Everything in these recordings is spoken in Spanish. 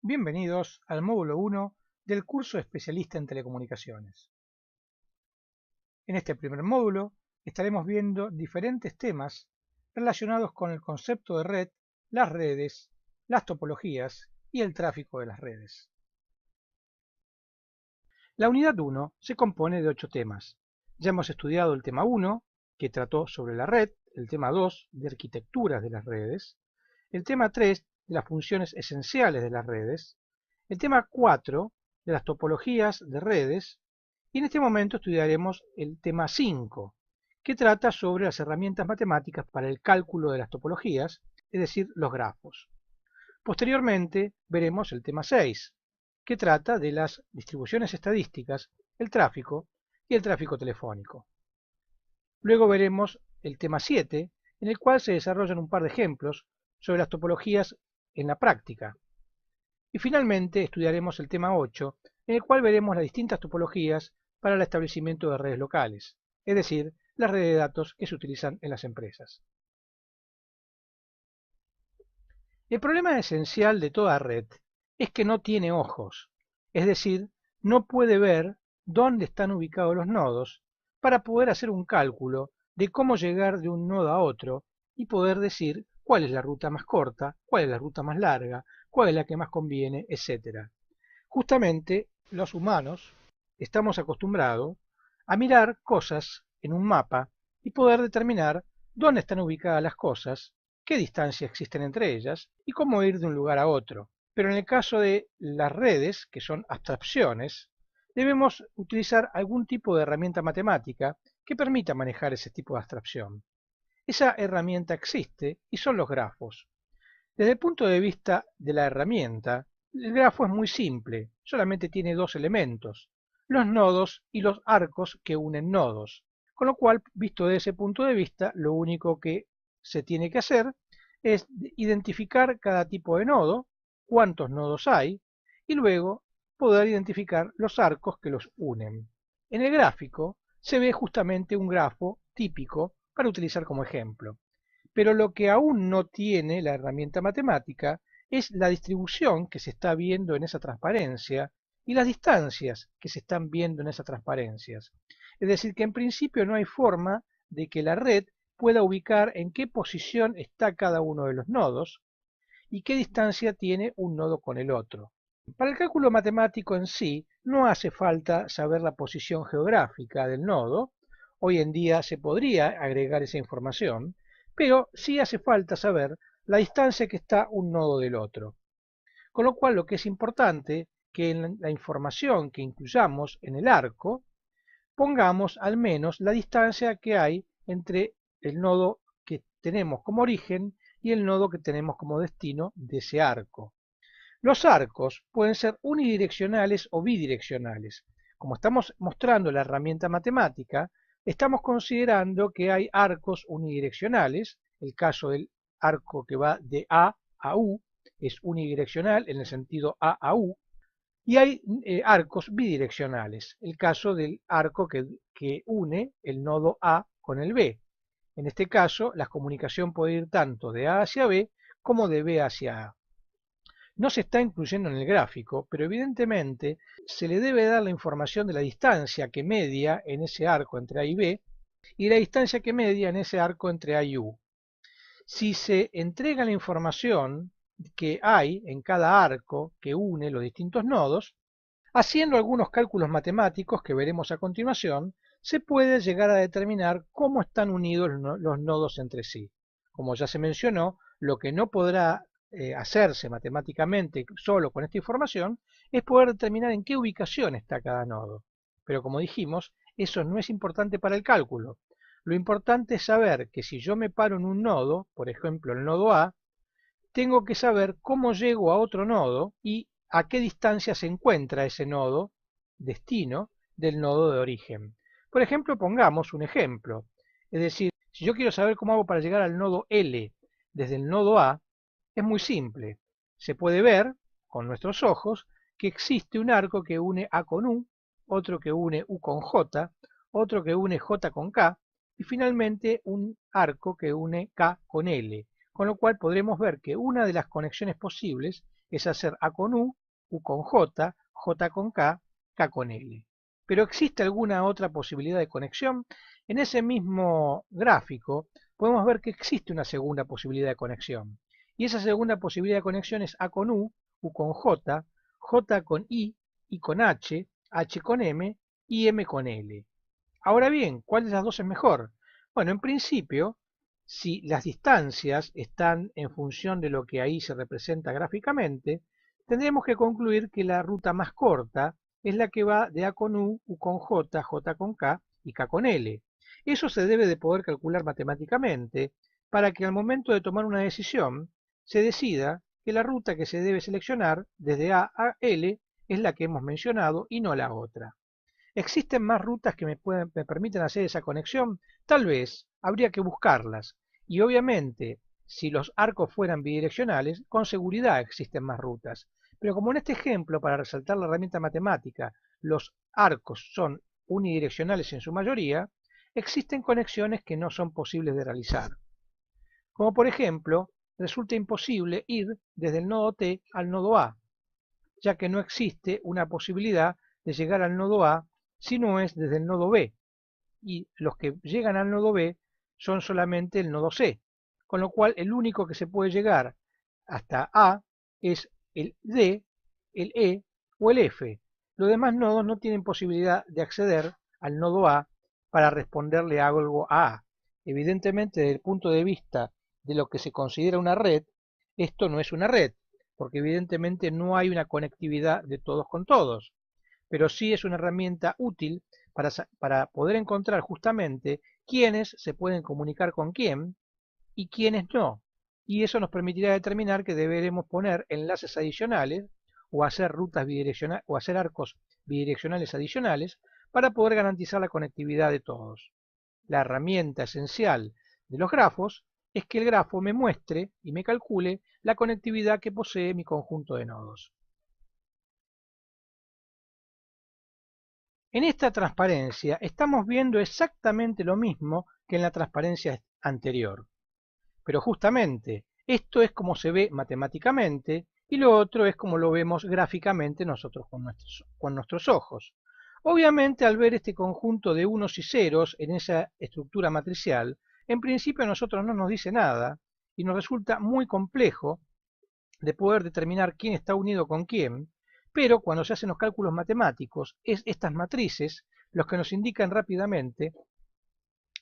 Bienvenidos al módulo 1 del curso especialista en telecomunicaciones. En este primer módulo estaremos viendo diferentes temas relacionados con el concepto de red, las redes, las topologías y el tráfico de las redes. La unidad 1 se compone de 8 temas. Ya hemos estudiado el tema 1, que trató sobre la red, el tema 2 de arquitecturas de las redes, el tema 3 de las funciones esenciales de las redes, el tema 4 de las topologías de redes, y en este momento estudiaremos el tema 5, que trata sobre las herramientas matemáticas para el cálculo de las topologías, es decir, los grafos. Posteriormente veremos el tema 6, que trata de las distribuciones estadísticas, el tráfico y el tráfico telefónico. Luego veremos el tema 7, en el cual se desarrollan un par de ejemplos sobre las topologías en la práctica. Y finalmente estudiaremos el tema 8, en el cual veremos las distintas topologías para el establecimiento de redes locales, es decir, las redes de datos que se utilizan en las empresas. El problema esencial de toda red es que no tiene ojos, es decir, no puede ver dónde están ubicados los nodos para poder hacer un cálculo de cómo llegar de un nodo a otro y poder decir cuál es la ruta más corta, cuál es la ruta más larga, cuál es la que más conviene, etc. Justamente los humanos estamos acostumbrados a mirar cosas en un mapa y poder determinar dónde están ubicadas las cosas, qué distancia existen entre ellas y cómo ir de un lugar a otro. Pero en el caso de las redes, que son abstracciones, debemos utilizar algún tipo de herramienta matemática que permita manejar ese tipo de abstracción. Esa herramienta existe y son los grafos. Desde el punto de vista de la herramienta, el grafo es muy simple, solamente tiene dos elementos, los nodos y los arcos que unen nodos, con lo cual, visto desde ese punto de vista, lo único que se tiene que hacer es identificar cada tipo de nodo, cuántos nodos hay, y luego poder identificar los arcos que los unen. En el gráfico se ve justamente un grafo típico para utilizar como ejemplo. Pero lo que aún no tiene la herramienta matemática es la distribución que se está viendo en esa transparencia y las distancias que se están viendo en esas transparencias. Es decir, que en principio no hay forma de que la red pueda ubicar en qué posición está cada uno de los nodos y qué distancia tiene un nodo con el otro. Para el cálculo matemático en sí no hace falta saber la posición geográfica del nodo. Hoy en día se podría agregar esa información, pero sí hace falta saber la distancia que está un nodo del otro. Con lo cual lo que es importante que en la información que incluyamos en el arco pongamos al menos la distancia que hay entre el nodo que tenemos como origen y el nodo que tenemos como destino de ese arco. Los arcos pueden ser unidireccionales o bidireccionales. Como estamos mostrando la herramienta matemática, estamos considerando que hay arcos unidireccionales. El caso del arco que va de A a U es unidireccional en el sentido A a U. Y hay arcos bidireccionales. El caso del arco que une el nodo A con el B. En este caso, la comunicación puede ir tanto de A hacia B como de B hacia A. No se está incluyendo en el gráfico, pero evidentemente se le debe dar la información de la distancia que media en ese arco entre A y B y la distancia que media en ese arco entre A y U. Si se entrega la información que hay en cada arco que une los distintos nodos, haciendo algunos cálculos matemáticos que veremos a continuación, se puede llegar a determinar cómo están unidos los nodos entre sí. Como ya se mencionó, lo que no podrá hacerse matemáticamente solo con esta información es poder determinar en qué ubicación está cada nodo. Pero como dijimos, eso no es importante para el cálculo. Lo importante es saber que si yo me paro en un nodo, por ejemplo el nodo A, tengo que saber cómo llego a otro nodo y a qué distancia se encuentra ese nodo destino del nodo de origen. Por ejemplo, pongamos un ejemplo. Es decir, si yo quiero saber cómo hago para llegar al nodo L desde el nodo A, es muy simple. Se puede ver con nuestros ojos que existe un arco que une A con U, otro que une U con J, otro que une J con K y finalmente un arco que une K con L. Con lo cual podremos ver que una de las conexiones posibles es hacer A con U con J, J con K con L. ¿Pero existe alguna otra posibilidad de conexión? En ese mismo gráfico podemos ver que existe una segunda posibilidad de conexión. Y esa segunda posibilidad de conexión es A con U con J, J con I con H, H con M y M con L. Ahora bien, ¿cuál de las dos es mejor? Bueno, en principio, si las distancias están en función de lo que ahí se representa gráficamente, tendremos que concluir que la ruta más corta es la que va de A con U con J, J con K y K con L. Eso se debe de poder calcular matemáticamente para que al momento de tomar una decisión se decida que la ruta que se debe seleccionar desde A L es la que hemos mencionado y no la otra. ¿Existen más rutas que me permiten hacer esa conexión? Tal vez, habría que buscarlas. Y obviamente, si los arcos fueran bidireccionales, con seguridad existen más rutas. Pero como en este ejemplo, para resaltar la herramienta matemática, los arcos son unidireccionales en su mayoría, existen conexiones que no son posibles de realizar. Como por ejemplo, resulta imposible ir desde el nodo T al nodo A, ya que no existe una posibilidad de llegar al nodo A si no es desde el nodo B, y los que llegan al nodo B son solamente el nodo C, con lo cual el único que se puede llegar hasta A es el D, el E o el F. Los demás nodos no tienen posibilidad de acceder al nodo A para responderle algo a A. Evidentemente, desde el punto de vista de lo que se considera una red, esto no es una red, porque evidentemente no hay una conectividad de todos con todos, pero sí es una herramienta útil para poder encontrar justamente quiénes se pueden comunicar con quién y quiénes no. Y eso nos permitirá determinar que deberemos poner enlaces adicionales o hacer rutas bidireccionales o hacer arcos bidireccionales adicionales para poder garantizar la conectividad de todos. La herramienta esencial de los grafos es que el grafo me muestre y me calcule la conectividad que posee mi conjunto de nodos. En esta transparencia estamos viendo exactamente lo mismo que en la transparencia anterior. Pero justamente esto es como se ve matemáticamente y lo otro es como lo vemos gráficamente nosotros con nuestros ojos. Obviamente al ver este conjunto de unos y ceros en esa estructura matricial, en principio a nosotros no nos dice nada y nos resulta muy complejo de poder determinar quién está unido con quién, pero cuando se hacen los cálculos matemáticos, es estas matrices los que nos indican rápidamente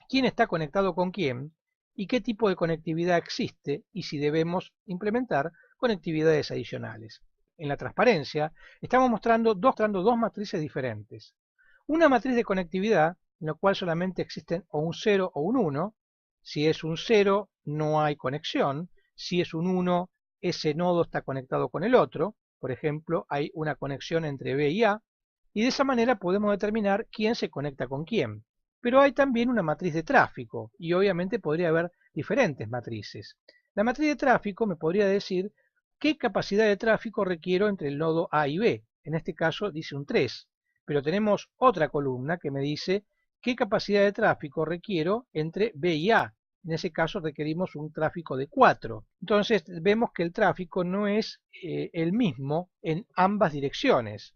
quién está conectado con quién y qué tipo de conectividad existe y si debemos implementar conectividades adicionales. En la transparencia estamos mostrando dos matrices diferentes. Una matriz de conectividad en la cual solamente existen o un 0 o un 1. Si es un 0 no hay conexión. Si es un 1 ese nodo está conectado con el otro. Por ejemplo, hay una conexión entre B y A. Y de esa manera podemos determinar quién se conecta con quién. Pero hay también una matriz de tráfico y obviamente podría haber diferentes matrices. La matriz de tráfico me podría decir qué capacidad de tráfico requiero entre el nodo A y B. En este caso dice un 3, pero tenemos otra columna que me dice qué capacidad de tráfico requiero entre B y A. En ese caso requerimos un tráfico de 4. Entonces vemos que el tráfico no es el mismo en ambas direcciones.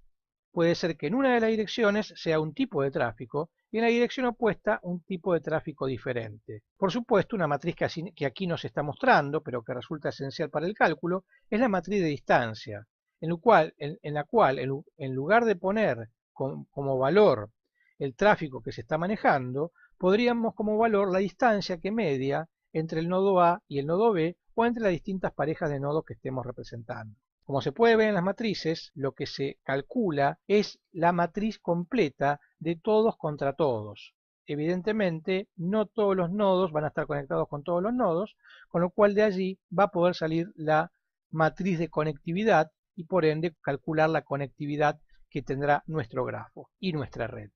Puede ser que en una de las direcciones sea un tipo de tráfico y en la dirección opuesta un tipo de tráfico diferente. Por supuesto, una matriz que aquí nos está mostrando, pero que resulta esencial para el cálculo, es la matriz de distancia, en la cual en lugar de poner como valor el tráfico que se está manejando, podríamos como valor la distancia que media entre el nodo A y el nodo B o entre las distintas parejas de nodos que estemos representando. Como se puede ver en las matrices, lo que se calcula es la matriz completa de todos contra todos. Evidentemente, no todos los nodos van a estar conectados con todos los nodos, con lo cual de allí va a poder salir la matriz de conectividad y por ende calcular la conectividad que tendrá nuestro grafo y nuestra red.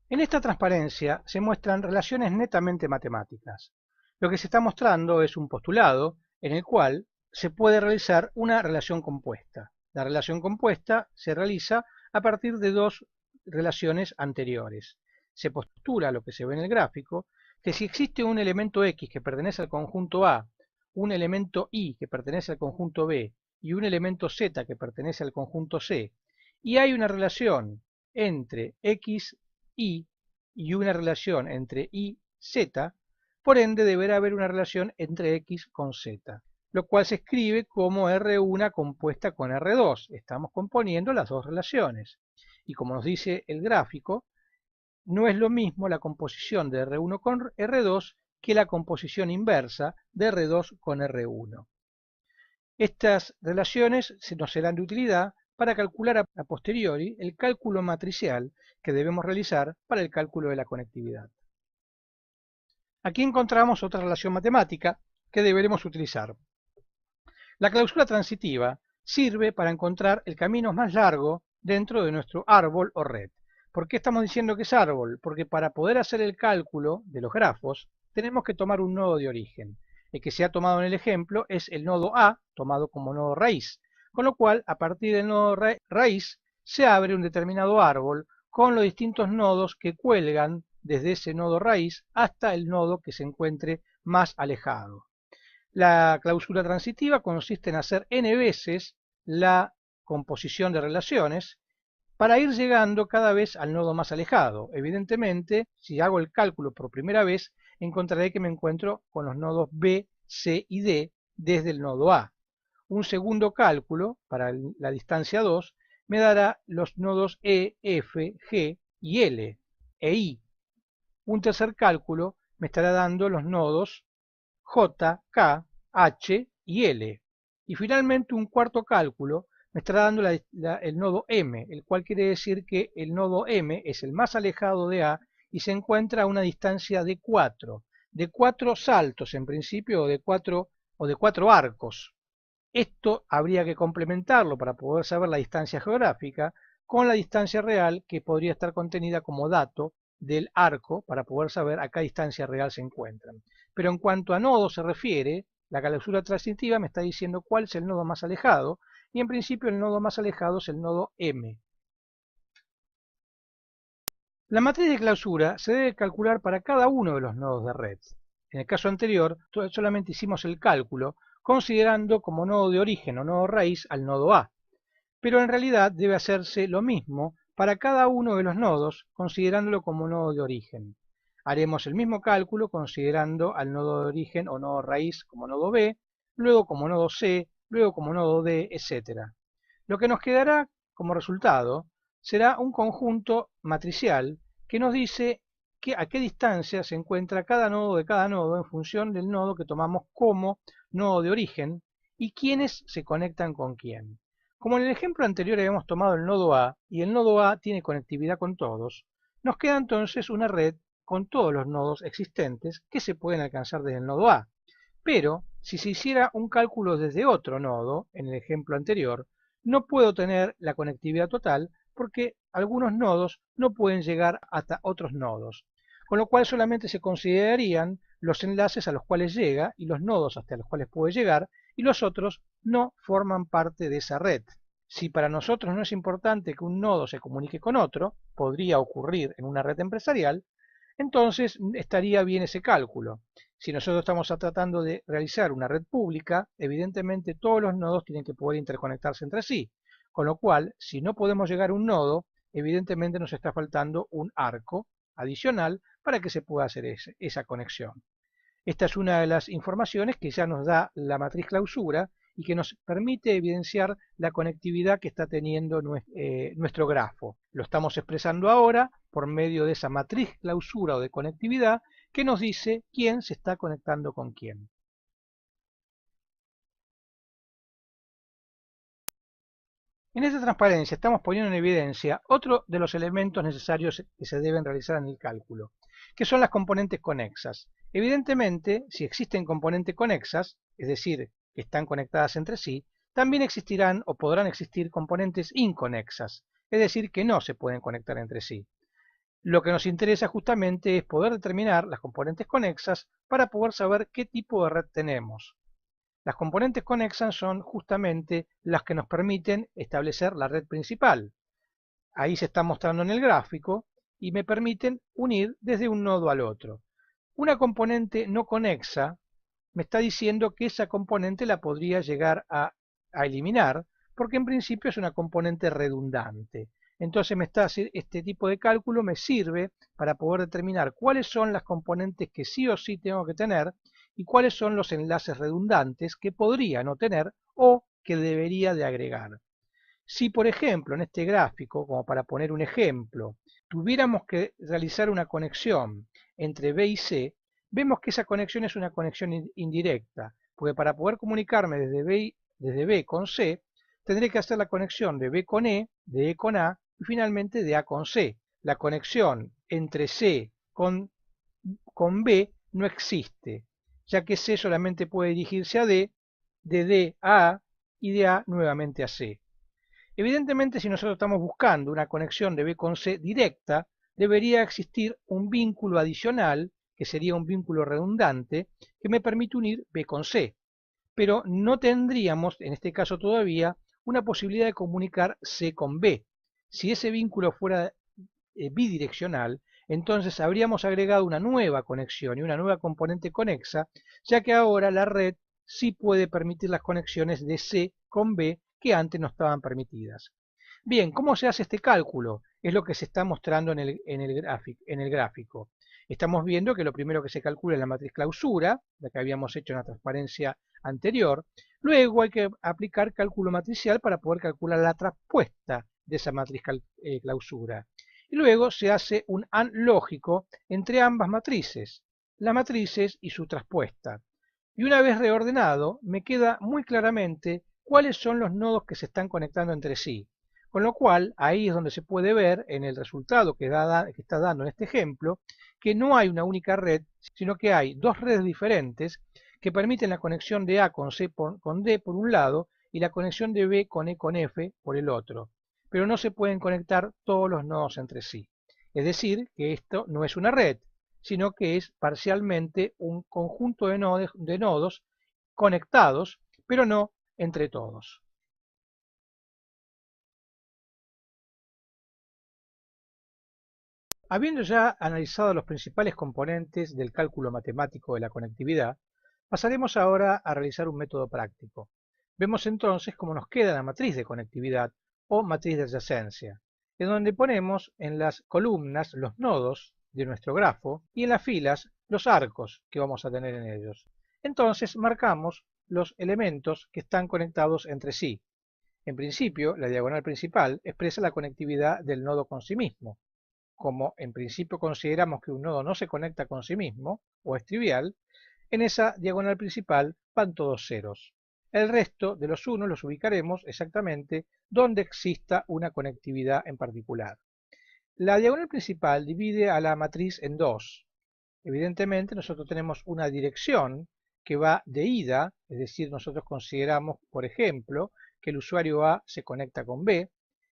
En esta transparencia se muestran relaciones netamente matemáticas. Lo que se está mostrando es un postulado en el cual se puede realizar una relación compuesta. La relación compuesta se realiza a partir de dos relaciones anteriores. Se postula lo que se ve en el gráfico, que si existe un elemento X que pertenece al conjunto A, un elemento Y que pertenece al conjunto B y un elemento Z que pertenece al conjunto C, y hay una relación entre X, Y y una relación entre Y, Z, por ende deberá haber una relación entre X con Z, lo cual se escribe como R1 compuesta con R2. Estamos componiendo las dos relaciones. Y como nos dice el gráfico, no es lo mismo la composición de R1 con R2 que la composición inversa de R2 con R1. Estas relaciones nos serán de utilidad para calcular a posteriori el cálculo matricial que debemos realizar para el cálculo de la conectividad. Aquí encontramos otra relación matemática que deberemos utilizar. La clausura transitiva sirve para encontrar el camino más largo dentro de nuestro árbol o red. ¿Por qué estamos diciendo que es árbol? Porque para poder hacer el cálculo de los grafos tenemos que tomar un nodo de origen. El que se ha tomado en el ejemplo es el nodo A, tomado como nodo raíz, con lo cual a partir del nodo raíz se abre un determinado árbol con los distintos nodos que cuelgan desde ese nodo raíz hasta el nodo que se encuentre más alejado. La clausura transitiva consiste en hacer n veces la composición de relaciones para ir llegando cada vez al nodo más alejado. Evidentemente, si hago el cálculo por primera vez, encontraré que me encuentro con los nodos B, C y D desde el nodo A. Un segundo cálculo, para la distancia 2, me dará los nodos E, F, G y L e I. Un tercer cálculo me estará dando los nodos J, K, H y L. Y finalmente un cuarto cálculo me estará dando el nodo M, el cual quiere decir que el nodo M es el más alejado de A y se encuentra a una distancia de 4 saltos en principio o de cuatro arcos. Esto habría que complementarlo para poder saber la distancia geográfica con la distancia real que podría estar contenida como dato del arco para poder saber a qué distancia real se encuentran. Pero en cuanto a nodos se refiere, la clausura transitiva me está diciendo cuál es el nodo más alejado y en principio el nodo más alejado es el nodo M. La matriz de clausura se debe calcular para cada uno de los nodos de red. En el caso anterior solamente hicimos el cálculo considerando como nodo de origen o nodo raíz al nodo A, pero en realidad debe hacerse lo mismo para cada uno de los nodos considerándolo como nodo de origen. Haremos el mismo cálculo considerando al nodo de origen o nodo raíz como nodo B, luego como nodo C, luego como nodo D, etc. Lo que nos quedará como resultado será un conjunto matricial que nos dice a qué distancia se encuentra cada nodo de cada nodo en función del nodo que tomamos como nodo de origen y quiénes se conectan con quién. Como en el ejemplo anterior habíamos tomado el nodo A y el nodo A tiene conectividad con todos, nos queda entonces una red con todos los nodos existentes que se pueden alcanzar desde el nodo A. Pero si se hiciera un cálculo desde otro nodo, en el ejemplo anterior, no puedo tener la conectividad total porque algunos nodos no pueden llegar hasta otros nodos, con lo cual solamente se considerarían los enlaces a los cuales llega y los nodos hasta los cuales puede llegar y los otros no forman parte de esa red. Si para nosotros no es importante que un nodo se comunique con otro, podría ocurrir en una red empresarial, entonces estaría bien ese cálculo. Si nosotros estamos tratando de realizar una red pública, evidentemente todos los nodos tienen que poder interconectarse entre sí, con lo cual, si no podemos llegar a un nodo, evidentemente nos está faltando un arco adicional para que se pueda hacer esa conexión. Esta es una de las informaciones que ya nos da la matriz clausura y que nos permite evidenciar la conectividad que está teniendo nuestro grafo. Lo estamos expresando ahora por medio de esa matriz clausura o de conectividad que nos dice quién se está conectando con quién. En esta transparencia estamos poniendo en evidencia otro de los elementos necesarios que se deben realizar en el cálculo, que son las componentes conexas. Evidentemente, si existen componentes conexas, es decir, que están conectadas entre sí, también existirán o podrán existir componentes inconexas, es decir, que no se pueden conectar entre sí. Lo que nos interesa justamente es poder determinar las componentes conexas para poder saber qué tipo de red tenemos. Las componentes conexas son justamente las que nos permiten establecer la red principal. Ahí se está mostrando en el gráfico y me permiten unir desde un nodo al otro. Una componente no conexa me está diciendo que esa componente la podría llegar a eliminar, porque en principio es una componente redundante. Entonces este tipo de cálculo me sirve para poder determinar cuáles son las componentes que sí o sí tengo que tener y cuáles son los enlaces redundantes que podría no tener o que debería de agregar. Si, por ejemplo, en este gráfico, como para poner un ejemplo, tuviéramos que realizar una conexión entre B y C, vemos que esa conexión es una conexión indirecta, porque para poder comunicarme desde B con C, tendré que hacer la conexión de B con E, de E con A y finalmente de A con C. La conexión entre C con B no existe, ya que C solamente puede dirigirse a D, de D a A y de A nuevamente a C. Evidentemente, si nosotros estamos buscando una conexión de B con C directa, debería existir un vínculo adicional, que sería un vínculo redundante, que me permite unir B con C. Pero no tendríamos, en este caso todavía, una posibilidad de comunicar C con B. Si ese vínculo fuera bidireccional, entonces habríamos agregado una nueva conexión y una nueva componente conexa, ya que ahora la red sí puede permitir las conexiones de C con B que antes no estaban permitidas. Bien, ¿cómo se hace este cálculo? Es lo que se está mostrando en el gráfico. Estamos viendo que lo primero que se calcula es la matriz clausura, la que habíamos hecho en la transparencia anterior. Luego hay que aplicar cálculo matricial para poder calcular la traspuesta de esa matriz clausura. Y luego se hace un AND lógico entre ambas matrices, las matrices y su traspuesta. Y una vez reordenado, me queda muy claramente cuáles son los nodos que se están conectando entre sí. Con lo cual, ahí es donde se puede ver en el resultado que está dando en este ejemplo, que no hay una única red, sino que hay dos redes diferentes que permiten la conexión de A con C con D por un lado y la conexión de B con E con F por el otro. Pero no se pueden conectar todos los nodos entre sí. Es decir, que esto no es una red, sino que es parcialmente un conjunto de nodos conectados, pero no entre todos. Habiendo ya analizado los principales componentes del cálculo matemático de la conectividad, pasaremos ahora a realizar un método práctico. Vemos entonces cómo nos queda la matriz de conectividad o matriz de adyacencia, en donde ponemos en las columnas los nodos de nuestro grafo y en las filas los arcos que vamos a tener en ellos. Entonces marcamos los elementos que están conectados entre sí. En principio, la diagonal principal expresa la conectividad del nodo con sí mismo. Como en principio consideramos que un nodo no se conecta con sí mismo, o es trivial, en esa diagonal principal van todos ceros. El resto de los unos los ubicaremos exactamente donde exista una conectividad en particular. La diagonal principal divide a la matriz en dos. Evidentemente nosotros tenemos una dirección que va de ida, es decir, nosotros consideramos, por ejemplo, que el usuario A se conecta con B,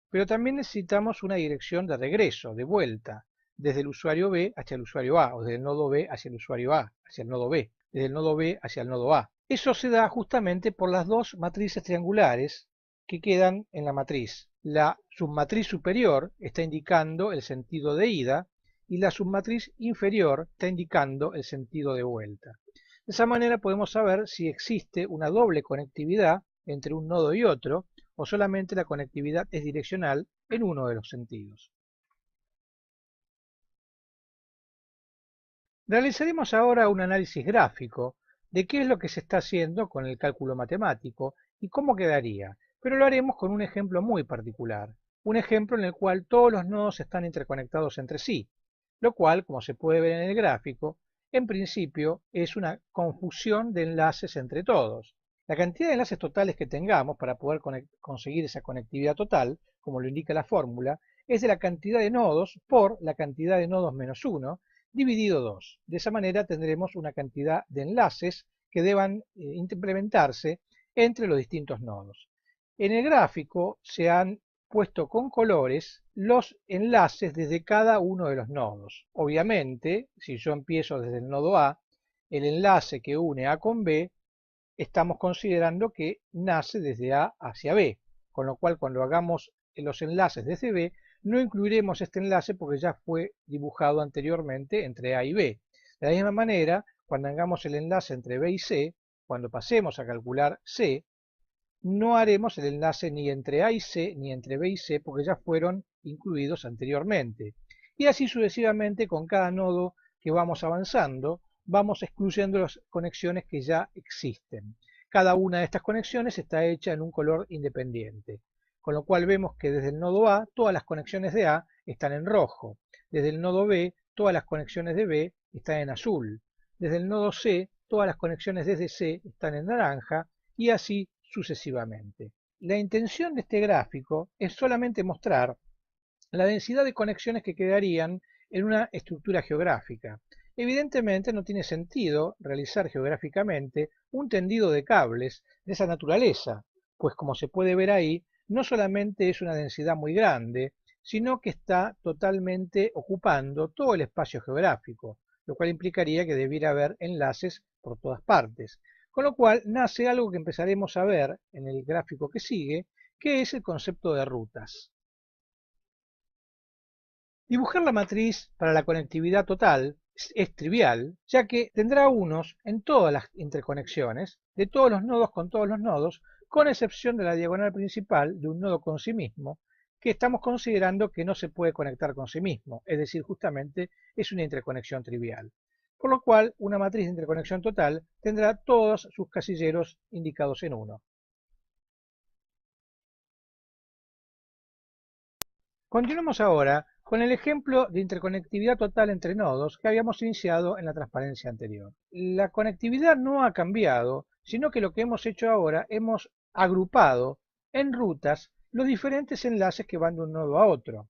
pero también necesitamos una dirección de regreso, de vuelta, desde el usuario B hacia el usuario A, o desde el nodo B hacia el usuario A, hacia el nodo B, desde el nodo B hacia el nodo A. Eso se da justamente por las dos matrices triangulares que quedan en la matriz. La submatriz superior está indicando el sentido de ida y la submatriz inferior está indicando el sentido de vuelta. De esa manera podemos saber si existe una doble conectividad entre un nodo y otro, o solamente la conectividad es direccional en uno de los sentidos. Realizaremos ahora un análisis gráfico de qué es lo que se está haciendo con el cálculo matemático y cómo quedaría, pero lo haremos con un ejemplo muy particular, un ejemplo en el cual todos los nodos están interconectados entre sí, lo cual, como se puede ver en el gráfico, en principio es una confusión de enlaces entre todos. La cantidad de enlaces totales que tengamos para poder conseguir esa conectividad total, como lo indica la fórmula, es de la cantidad de nodos por la cantidad de nodos menos 1 dividido 2. De esa manera tendremos una cantidad de enlaces que deban implementarse entre los distintos nodos. En el gráfico se han puesto con colores los enlaces desde cada uno de los nodos. Obviamente, si yo empiezo desde el nodo A, el enlace que une A con B, estamos considerando que nace desde A hacia B, con lo cual cuando hagamos los enlaces desde B, no incluiremos este enlace porque ya fue dibujado anteriormente entre A y B. De la misma manera, cuando hagamos el enlace entre B y C, cuando pasemos a calcular C, no haremos el enlace ni entre A y C ni entre B y C porque ya fueron incluidos anteriormente. Y así sucesivamente con cada nodo que vamos avanzando, vamos excluyendo las conexiones que ya existen. Cada una de estas conexiones está hecha en un color independiente, con lo cual vemos que desde el nodo A todas las conexiones de A están en rojo, desde el nodo B todas las conexiones de B están en azul, desde el nodo C todas las conexiones desde C están en naranja y así sucesivamente. La intención de este gráfico es solamente mostrar la densidad de conexiones que quedarían en una estructura geográfica. Evidentemente no tiene sentido realizar geográficamente un tendido de cables de esa naturaleza, pues como se puede ver ahí, no solamente es una densidad muy grande, sino que está totalmente ocupando todo el espacio geográfico, lo cual implicaría que debiera haber enlaces por todas partes. Con lo cual nace algo que empezaremos a ver en el gráfico que sigue, que es el concepto de rutas. Dibujar la matriz para la conectividad total es trivial, ya que tendrá unos en todas las interconexiones, de todos los nodos con todos los nodos, con excepción de la diagonal principal de un nodo con sí mismo, que estamos considerando que no se puede conectar con sí mismo, es decir, justamente es una interconexión trivial. Por lo cual, una matriz de interconexión total tendrá todos sus casilleros indicados en 1. Continuamos ahora con el ejemplo de interconectividad total entre nodos que habíamos iniciado en la transparencia anterior. La conectividad no ha cambiado, sino que lo que hemos hecho ahora, hemos agrupado en rutas los diferentes enlaces que van de un nodo a otro.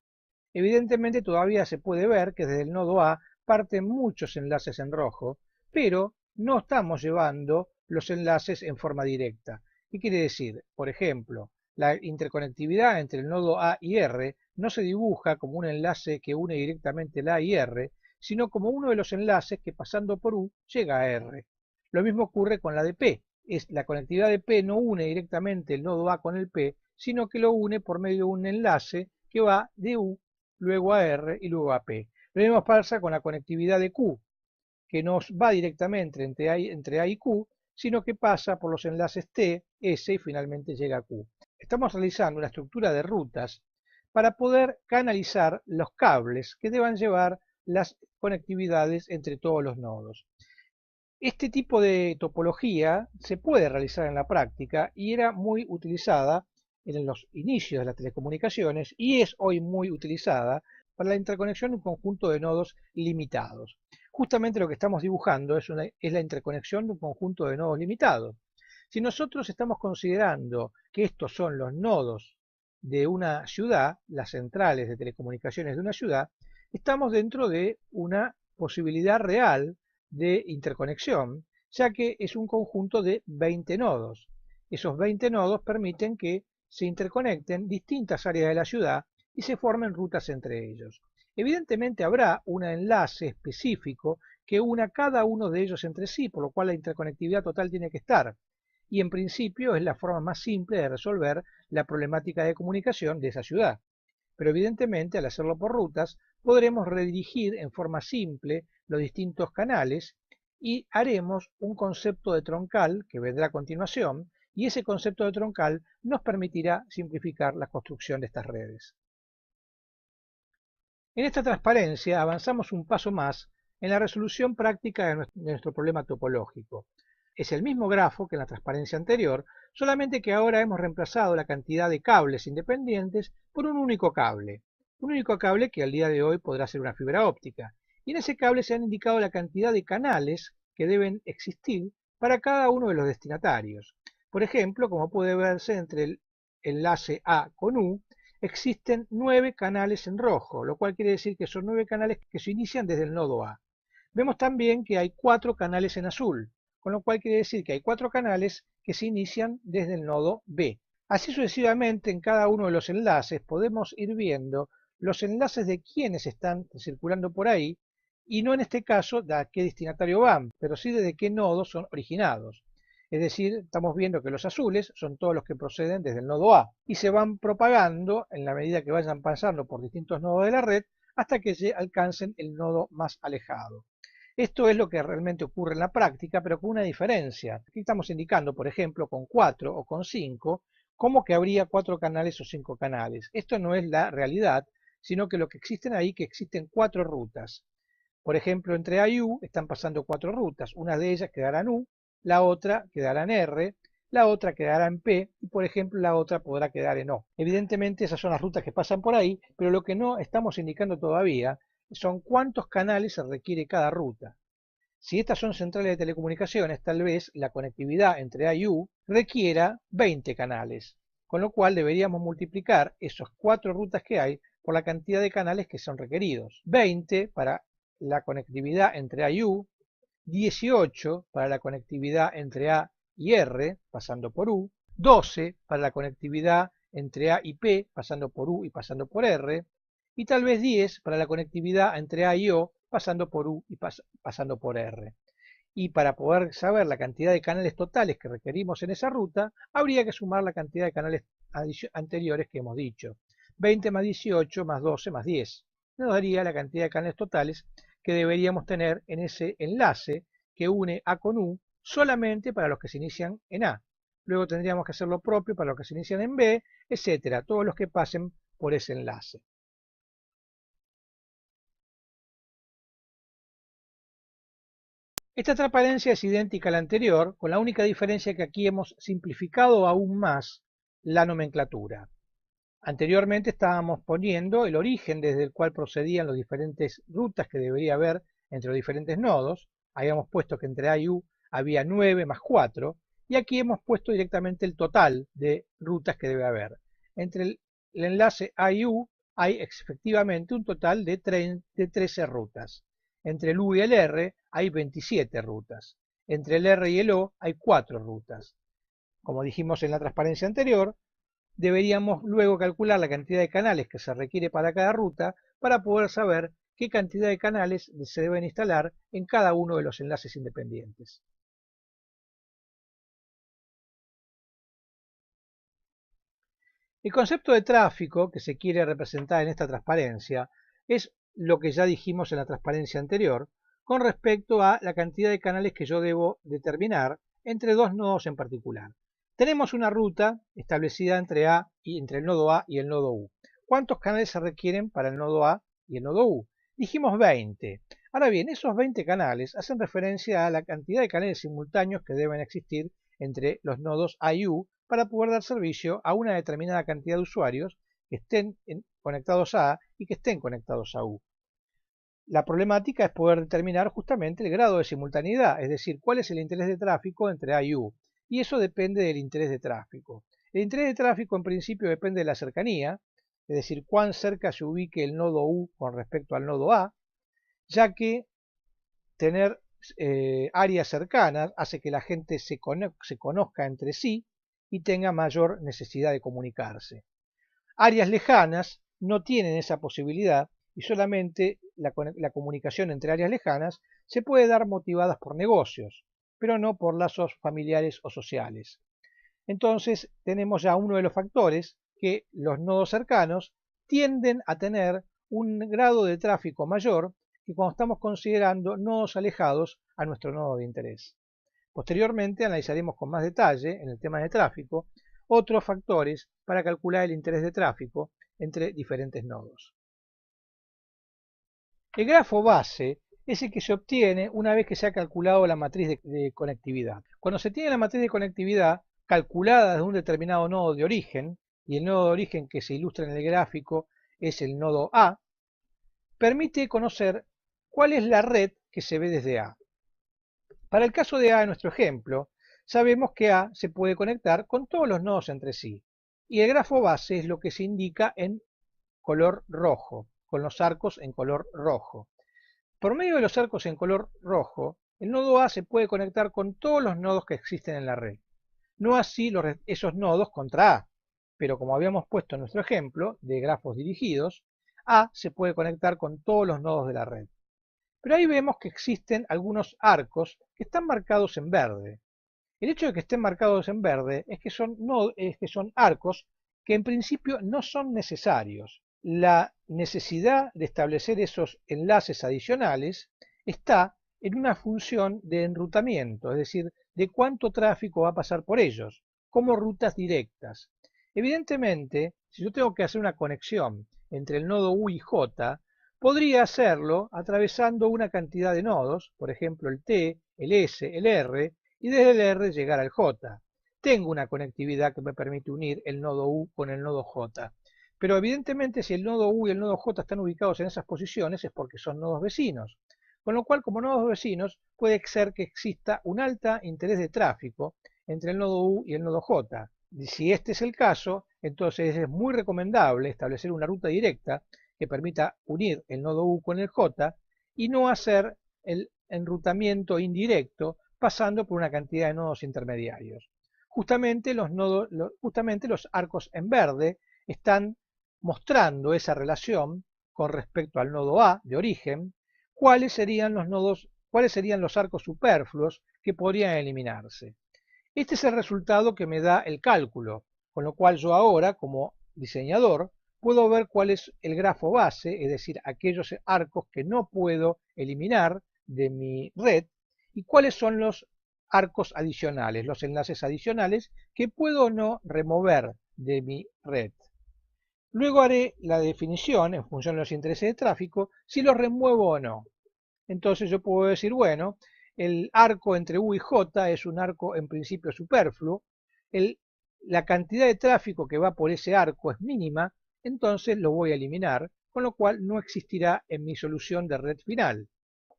Evidentemente todavía se puede ver que desde el nodo A parten muchos enlaces en rojo, pero no estamos llevando los enlaces en forma directa. ¿Qué quiere decir? Por ejemplo, la interconectividad entre el nodo A y R no se dibuja como un enlace que une directamente la A y R, sino como uno de los enlaces que pasando por U llega a R. Lo mismo ocurre con la de P. La conectividad de P no une directamente el nodo A con el P, sino que lo une por medio de un enlace que va de U luego a R y luego a P. Lo mismo pasa con la conectividad de Q, que no va directamente entre A y Q, sino que pasa por los enlaces T, S y finalmente llega a Q. Estamos realizando una estructura de rutas para poder canalizar los cables que deban llevar las conectividades entre todos los nodos. Este tipo de topología se puede realizar en la práctica y era muy utilizada en los inicios de las telecomunicaciones y es hoy muy utilizada para la interconexión de un conjunto de nodos limitados. Justamente lo que estamos dibujando es la interconexión de un conjunto de nodos limitados. Si nosotros estamos considerando que estos son los nodos de una ciudad, las centrales de telecomunicaciones de una ciudad, estamos dentro de una posibilidad real de interconexión, ya que es un conjunto de 20 nodos. Esos 20 nodos permiten que se interconecten distintas áreas de la ciudad y se formen rutas entre ellos. Evidentemente habrá un enlace específico que una cada uno de ellos entre sí, por lo cual la interconectividad total tiene que estar. Y en principio es la forma más simple de resolver la problemática de comunicación de esa ciudad. Pero evidentemente al hacerlo por rutas podremos redirigir en forma simple los distintos canales y haremos un concepto de troncal que vendrá a continuación y ese concepto de troncal nos permitirá simplificar la construcción de estas redes. En esta transparencia avanzamos un paso más en la resolución práctica de nuestro problema topológico. Es el mismo grafo que en la transparencia anterior, solamente que ahora hemos reemplazado la cantidad de cables independientes por un único cable. Un único cable que al día de hoy podrá ser una fibra óptica. Y en ese cable se han indicado la cantidad de canales que deben existir para cada uno de los destinatarios. Por ejemplo, como puede verse entre el enlace A con U, existen 9 canales en rojo, lo cual quiere decir que son 9 canales que se inician desde el nodo A. Vemos también que hay 4 canales en azul, con lo cual quiere decir que hay 4 canales que se inician desde el nodo B. Así sucesivamente en cada uno de los enlaces podemos ir viendo los enlaces de quienes están circulando por ahí, y no en este caso de a qué destinatario van, pero sí desde qué nodos son originados. Es decir, estamos viendo que los azules son todos los que proceden desde el nodo A y se van propagando en la medida que vayan pasando por distintos nodos de la red hasta que alcancen el nodo más alejado. Esto es lo que realmente ocurre en la práctica, pero con una diferencia. Aquí estamos indicando, por ejemplo, con 4 o con 5, cómo que habría 4 canales o 5 canales. Esto no es la realidad, sino que lo que existen ahí, que existen 4 rutas. Por ejemplo, entre A y U están pasando 4 rutas. Una de ellas quedará en U, la otra quedará en R, la otra quedará en P y, por ejemplo, la otra podrá quedar en O. Evidentemente, esas son las rutas que pasan por ahí, pero lo que no estamos indicando todavía son cuántos canales se requiere cada ruta. Si estas son centrales de telecomunicaciones, tal vez la conectividad entre A y U requiera 20 canales, con lo cual deberíamos multiplicar esas 4 rutas que hay por la cantidad de canales que son requeridos. 20 para la conectividad entre A y U, 18 para la conectividad entre A y R, pasando por U, 12 para la conectividad entre A y P, pasando por U y pasando por R, y tal vez 10 para la conectividad entre A y O, pasando por U y pasando por R. Y para poder saber la cantidad de canales totales que requerimos en esa ruta, habría que sumar la cantidad de canales anteriores que hemos dicho. 20 más 18 más 12 más 10. Nos daría la cantidad de canales totales que deberíamos tener en ese enlace que une A con U solamente para los que se inician en A. Luego tendríamos que hacer lo propio para los que se inician en B, etcétera, todos los que pasen por ese enlace. Esta transparencia es idéntica a la anterior, con la única diferencia que aquí hemos simplificado aún más la nomenclatura. Anteriormente estábamos poniendo el origen desde el cual procedían las diferentes rutas que debería haber entre los diferentes nodos. Habíamos puesto que entre A y U había 9 más 4, y aquí hemos puesto directamente el total de rutas que debe haber. Entre el enlace A y U hay efectivamente un total de 13 rutas. Entre el U y el R hay 27 rutas. Entre el R y el O hay 4 rutas. Como dijimos en la transparencia anterior, deberíamos luego calcular la cantidad de canales que se requiere para cada ruta para poder saber qué cantidad de canales se deben instalar en cada uno de los enlaces independientes. El concepto de tráfico que se quiere representar en esta transparencia es lo que ya dijimos en la transparencia anterior con respecto a la cantidad de canales que yo debo determinar entre dos nodos en particular. Tenemos una ruta establecida entre el nodo A y el nodo U. ¿Cuántos canales se requieren para el nodo A y el nodo U? Dijimos 20. Ahora bien, esos 20 canales hacen referencia a la cantidad de canales simultáneos que deben existir entre los nodos A y U para poder dar servicio a una determinada cantidad de usuarios que estén conectados a A y que estén conectados a U. La problemática es poder determinar justamente el grado de simultaneidad, es decir, cuál es el interés de tráfico entre A y U. Y eso depende del interés de tráfico. El interés de tráfico en principio depende de la cercanía, es decir, cuán cerca se ubique el nodo U con respecto al nodo A, ya que tener áreas cercanas hace que la gente se conozca entre sí y tenga mayor necesidad de comunicarse. Áreas lejanas no tienen esa posibilidad y solamente la comunicación entre áreas lejanas se puede dar motivadas por negocios, pero no por lazos familiares o sociales. Entonces tenemos ya uno de los factores que los nodos cercanos tienden a tener un grado de tráfico mayor que cuando estamos considerando nodos alejados a nuestro nodo de interés. Posteriormente analizaremos con más detalle en el tema de tráfico otros factores para calcular el interés de tráfico entre diferentes nodos. El grafo base es el que se obtiene una vez que se ha calculado la matriz de conectividad. Cuando se tiene la matriz de conectividad calculada desde un determinado nodo de origen, y el nodo de origen que se ilustra en el gráfico es el nodo A, permite conocer cuál es la red que se ve desde A. Para el caso de A, en nuestro ejemplo, sabemos que A se puede conectar con todos los nodos entre sí, y el grafo base es lo que se indica en color rojo, con los arcos en color rojo. Por medio de los arcos en color rojo, el nodo A se puede conectar con todos los nodos que existen en la red. No así esos nodos contra A, pero como habíamos puesto en nuestro ejemplo de grafos dirigidos, A se puede conectar con todos los nodos de la red. Pero ahí vemos que existen algunos arcos que están marcados en verde. El hecho de que estén marcados en verde es que son arcos que en principio no son necesarios. La necesidad de establecer esos enlaces adicionales está en una función de enrutamiento, es decir, de cuánto tráfico va a pasar por ellos, como rutas directas. Evidentemente, si yo tengo que hacer una conexión entre el nodo U y J, podría hacerlo atravesando una cantidad de nodos, por ejemplo el T, el S, el R, y desde el R llegar al J. Tengo una conectividad que me permite unir el nodo U con el nodo J. Pero evidentemente si el nodo U y el nodo J están ubicados en esas posiciones es porque son nodos vecinos. Con lo cual, como nodos vecinos, puede ser que exista un alto interés de tráfico entre el nodo U y el nodo J. Y si este es el caso, entonces es muy recomendable establecer una ruta directa que permita unir el nodo U con el J y no hacer el enrutamiento indirecto pasando por una cantidad de nodos intermediarios. Justamente los arcos en verde están mostrando esa relación con respecto al nodo A de origen, cuáles serían los arcos superfluos que podrían eliminarse. Este es el resultado que me da el cálculo, con lo cual yo ahora, como diseñador, puedo ver cuál es el grafo base, es decir, aquellos arcos que no puedo eliminar de mi red, y cuáles son los arcos adicionales, los enlaces adicionales que puedo o no remover de mi red. Luego haré la definición, en función de los intereses de tráfico, si los remuevo o no. Entonces yo puedo decir, bueno, el arco entre U y J es un arco en principio superfluo, la cantidad de tráfico que va por ese arco es mínima, entonces lo voy a eliminar, con lo cual no existirá en mi solución de red final.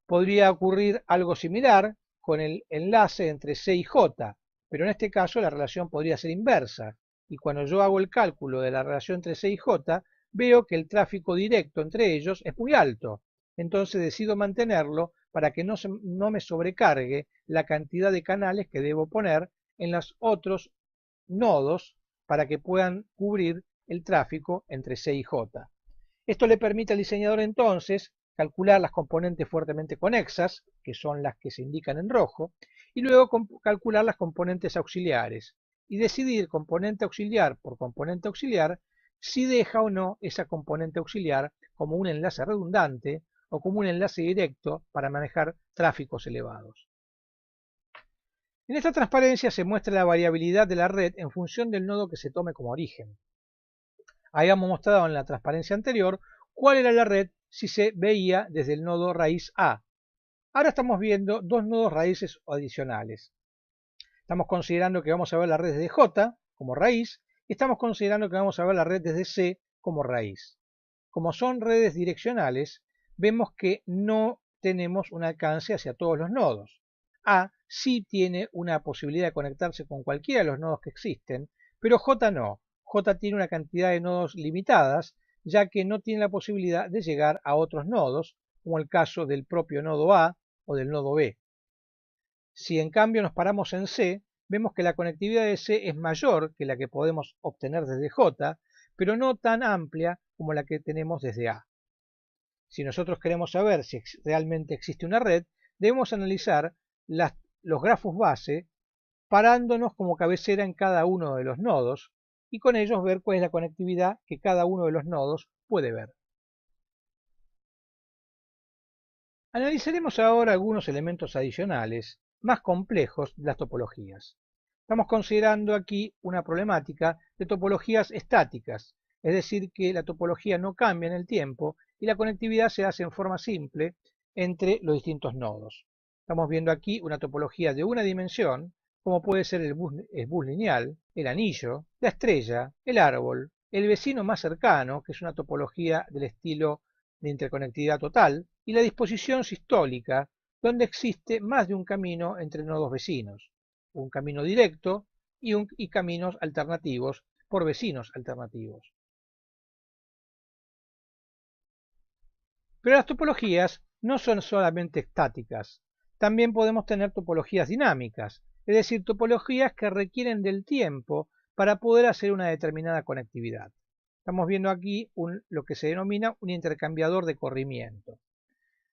Podría ocurrir algo similar con el enlace entre C y J, pero en este caso la relación podría ser inversa, y cuando yo hago el cálculo de la relación entre C y J, veo que el tráfico directo entre ellos es muy alto, entonces decido mantenerlo para que no me sobrecargue la cantidad de canales que debo poner en los otros nodos para que puedan cubrir el tráfico entre C y J. Esto le permite al diseñador entonces calcular las componentes fuertemente conexas, que son las que se indican en rojo, y luego calcular las componentes auxiliares y decidir componente auxiliar por componente auxiliar si deja o no esa componente auxiliar como un enlace redundante o como un enlace directo para manejar tráficos elevados. En esta transparencia se muestra la variabilidad de la red en función del nodo que se tome como origen. Habíamos mostrado en la transparencia anterior cuál era la red si se veía desde el nodo raíz A. Ahora estamos viendo dos nodos raíces adicionales. Estamos considerando que vamos a ver la red desde J como raíz y estamos considerando que vamos a ver la red desde C como raíz. Como son redes direccionales, vemos que no tenemos un alcance hacia todos los nodos. A sí tiene una posibilidad de conectarse con cualquiera de los nodos que existen, pero J no. J tiene una cantidad de nodos limitadas, ya que no tiene la posibilidad de llegar a otros nodos, como el caso del propio nodo A o del nodo B. Si en cambio nos paramos en C, vemos que la conectividad de C es mayor que la que podemos obtener desde J, pero no tan amplia como la que tenemos desde A. Si nosotros queremos saber si realmente existe una red, debemos analizar los grafos base parándonos como cabecera en cada uno de los nodos y con ellos ver cuál es la conectividad que cada uno de los nodos puede ver. Analizaremos ahora algunos elementos adicionales más complejos de las topologías. Estamos considerando aquí una problemática de topologías estáticas, es decir, que la topología no cambia en el tiempo y la conectividad se hace en forma simple entre los distintos nodos. Estamos viendo aquí una topología de una dimensión, como puede ser el bus lineal, el anillo, la estrella, el árbol, el vecino más cercano, que es una topología del estilo de interconectividad total, y la disposición sistólica, donde existe más de un camino entre nodos vecinos, un camino directo y caminos alternativos por vecinos alternativos. Pero las topologías no son solamente estáticas, también podemos tener topologías dinámicas, es decir, topologías que requieren del tiempo para poder hacer una determinada conectividad. Estamos viendo aquí lo que se denomina un intercambiador de corrimiento.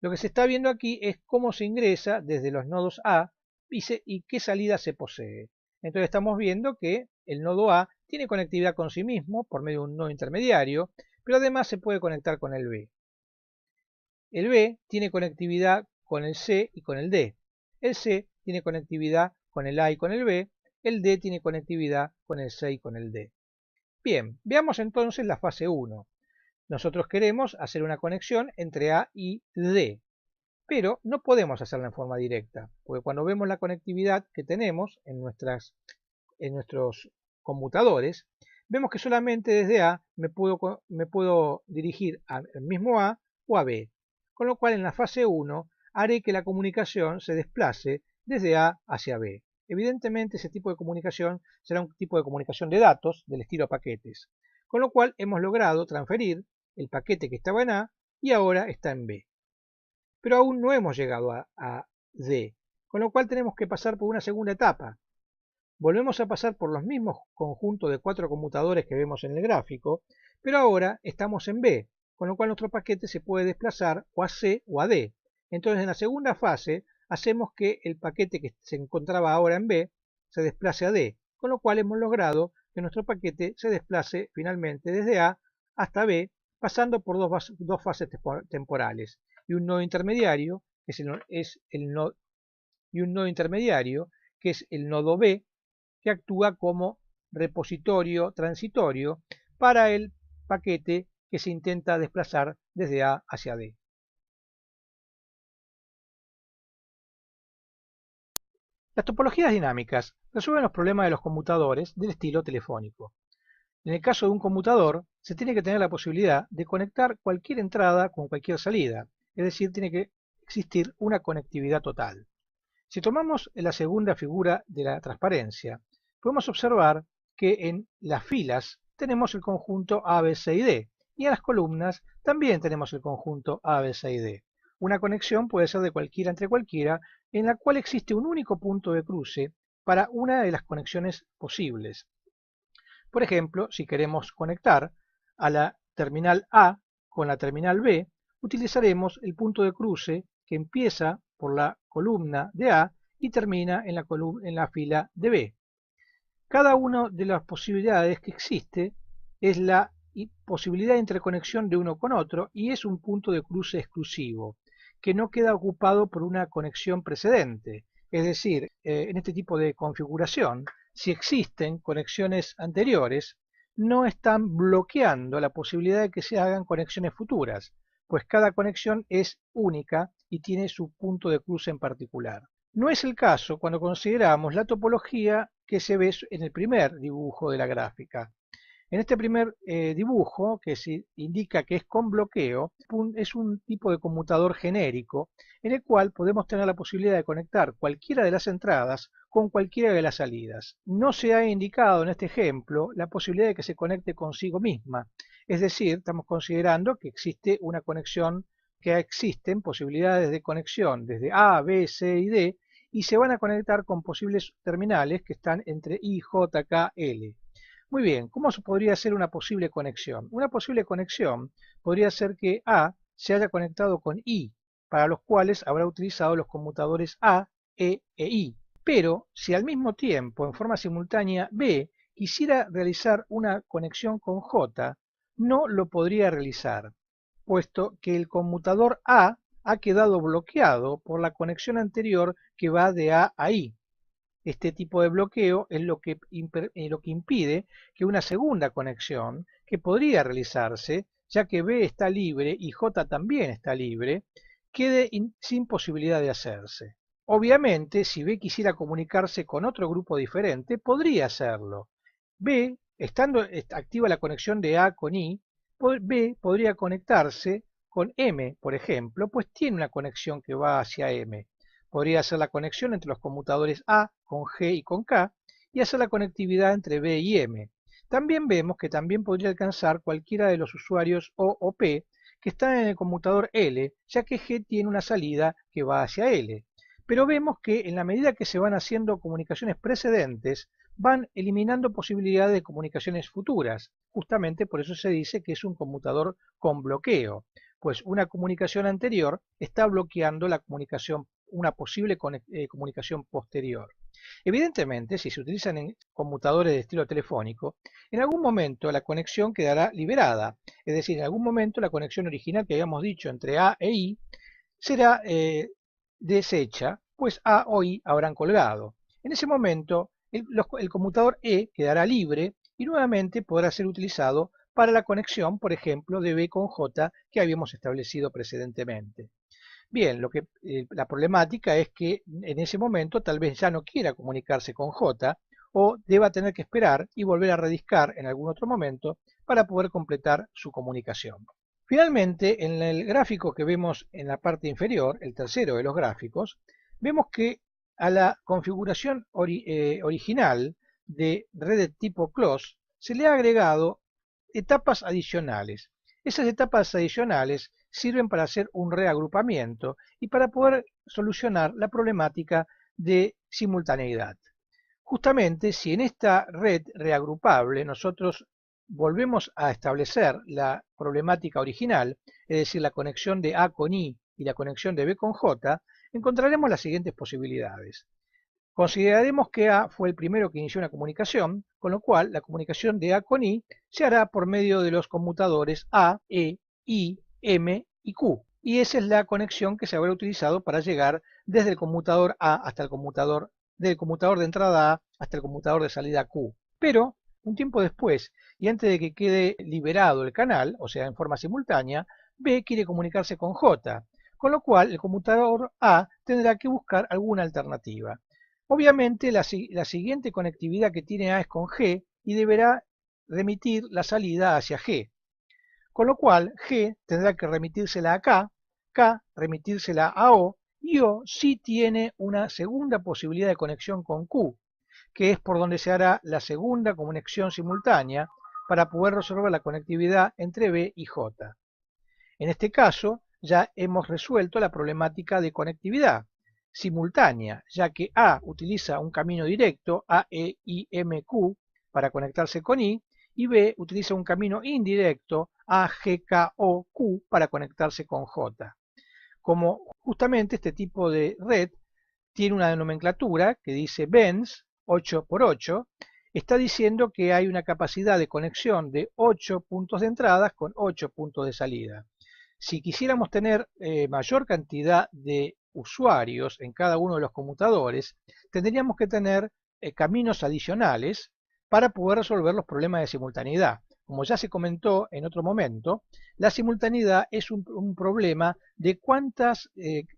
Lo que se está viendo aquí es cómo se ingresa desde los nodos A y qué salida se posee. Entonces estamos viendo que el nodo A tiene conectividad con sí mismo por medio de un nodo intermediario, pero además se puede conectar con el B. El B tiene conectividad con el C y con el D. El C tiene conectividad con el A y con el B. El D tiene conectividad con el C y con el D. Bien, veamos entonces la fase 1. Nosotros queremos hacer una conexión entre A y D, pero no podemos hacerla en forma directa, porque cuando vemos la conectividad que tenemos en nuestros conmutadores, vemos que solamente desde A me puedo dirigir al mismo A o a B, con lo cual en la fase 1 haré que la comunicación se desplace desde A hacia B. Evidentemente ese tipo de comunicación será un tipo de comunicación de datos del estilo paquetes, con lo cual hemos logrado transferir el paquete que estaba en A y ahora está en B. Pero aún no hemos llegado a D, con lo cual tenemos que pasar por una segunda etapa. Volvemos a pasar por los mismos conjuntos de 4 conmutadores que vemos en el gráfico, pero ahora estamos en B, con lo cual nuestro paquete se puede desplazar o a C o a D. Entonces en la segunda fase hacemos que el paquete que se encontraba ahora en B se desplace a D, con lo cual hemos logrado que nuestro paquete se desplace finalmente desde A hasta B, pasando por dos fases temporales y un nodo intermediario que es el nodo B, que actúa como repositorio transitorio para el paquete que se intenta desplazar desde A hacia D. Las topologías dinámicas resuelven los problemas de los conmutadores del estilo telefónico. En el caso de un conmutador, se tiene que tener la posibilidad de conectar cualquier entrada con cualquier salida, es decir, tiene que existir una conectividad total. Si tomamos la segunda figura de la transparencia, podemos observar que en las filas tenemos el conjunto A, B, C y D, y en las columnas también tenemos el conjunto A, B, C y D. Una conexión puede ser de cualquiera entre cualquiera, en la cual existe un único punto de cruce para una de las conexiones posibles. Por ejemplo, si queremos conectar a la terminal A con la terminal B, utilizaremos el punto de cruce que empieza por la columna de A y termina en la fila de B. Cada una de las posibilidades que existe es la posibilidad de interconexión de uno con otro y es un punto de cruce exclusivo, que no queda ocupado por una conexión precedente. Es decir, en este tipo de configuración, si existen conexiones anteriores, no están bloqueando la posibilidad de que se hagan conexiones futuras, pues cada conexión es única y tiene su punto de cruce en particular. No es el caso cuando consideramos la topología que se ve en el primer dibujo de la gráfica. En este primer dibujo, que se indica que es con bloqueo, es un tipo de conmutador genérico en el cual podemos tener la posibilidad de conectar cualquiera de las entradas con cualquiera de las salidas. No se ha indicado en este ejemplo la posibilidad de que se conecte consigo misma, es decir, estamos considerando que existe una conexión, que existen posibilidades de conexión desde A, B, C y D, y se van a conectar con posibles terminales que están entre I, J, K, L. Muy bien, ¿cómo se podría hacer una posible conexión? Una posible conexión podría ser que A se haya conectado con I, para los cuales habrá utilizado los conmutadores A, E e I. Pero si al mismo tiempo, en forma simultánea, B quisiera realizar una conexión con J, no lo podría realizar, puesto que el conmutador A ha quedado bloqueado por la conexión anterior que va de A a I. Este tipo de bloqueo es lo que impide que una segunda conexión, que podría realizarse, ya que B está libre y J también está libre, quede sin posibilidad de hacerse. Obviamente, si B quisiera comunicarse con otro grupo diferente, podría hacerlo. B, estando activa la conexión de A con I, B podría conectarse con M, por ejemplo, pues tiene una conexión que va hacia M. Podría hacer la conexión entre los conmutadores A con G y con K y hacer la conectividad entre B y M. También vemos que también podría alcanzar cualquiera de los usuarios O o P que están en el conmutador L, ya que G tiene una salida que va hacia L. Pero vemos que en la medida que se van haciendo comunicaciones precedentes, van eliminando posibilidades de comunicaciones futuras. Justamente por eso se dice que es un conmutador con bloqueo, pues una comunicación anterior está bloqueando la comunicación, una posible comunicación posterior. Evidentemente, si se utilizan en conmutadores de estilo telefónico, en algún momento la conexión quedará liberada, es decir, en algún momento la conexión original que habíamos dicho entre A e I será deshecha, pues A o I habrán colgado. En ese momento, el conmutador E quedará libre y nuevamente podrá ser utilizado para la conexión, por ejemplo, de B con J que habíamos establecido precedentemente. Bien, la problemática es que en ese momento tal vez ya no quiera comunicarse con J o deba tener que esperar y volver a rediscar en algún otro momento para poder completar su comunicación. Finalmente, en el gráfico que vemos en la parte inferior, el tercero de los gráficos, vemos que a la configuración original de red de tipo close se le ha agregado etapas adicionales. Esas etapas adicionales sirven para hacer un reagrupamiento y para poder solucionar la problemática de simultaneidad. Justamente, si en esta red reagrupable nosotros volvemos a establecer la problemática original, es decir, la conexión de A con I y la conexión de B con J, encontraremos las siguientes posibilidades. Consideraremos que A fue el primero que inició una comunicación, con lo cual la comunicación de A con I se hará por medio de los conmutadores A, E, I, M y Q. Y esa es la conexión que se habrá utilizado para llegar desde el conmutador A hasta el conmutador, del conmutador de entrada A hasta el conmutador de salida Q. Pero, un tiempo después, y antes de que quede liberado el canal, o sea, en forma simultánea, B quiere comunicarse con J, con lo cual el conmutador A tendrá que buscar alguna alternativa. Obviamente la siguiente conectividad que tiene A es con G y deberá remitir la salida hacia G. Con lo cual G tendrá que remitírsela a K remitírsela a O y O sí tiene una segunda posibilidad de conexión con Q, que es por donde se hará la segunda conexión simultánea para poder resolver la conectividad entre B y J. En este caso ya hemos resuelto la problemática de conectividad simultánea, ya que A utiliza un camino directo, AEIMQ, para conectarse con I, y B utiliza un camino indirecto, AGKOQ, para conectarse con J. Como justamente este tipo de red tiene una nomenclatura que dice BENS, 8×8, está diciendo que hay una capacidad de conexión de 8 puntos de entrada con 8 puntos de salida. Si quisiéramos tener mayor cantidad de usuarios en cada uno de los conmutadores, tendríamos que tener caminos adicionales para poder resolver los problemas de simultaneidad. Como ya se comentó en otro momento, la simultaneidad es un problema de cuántos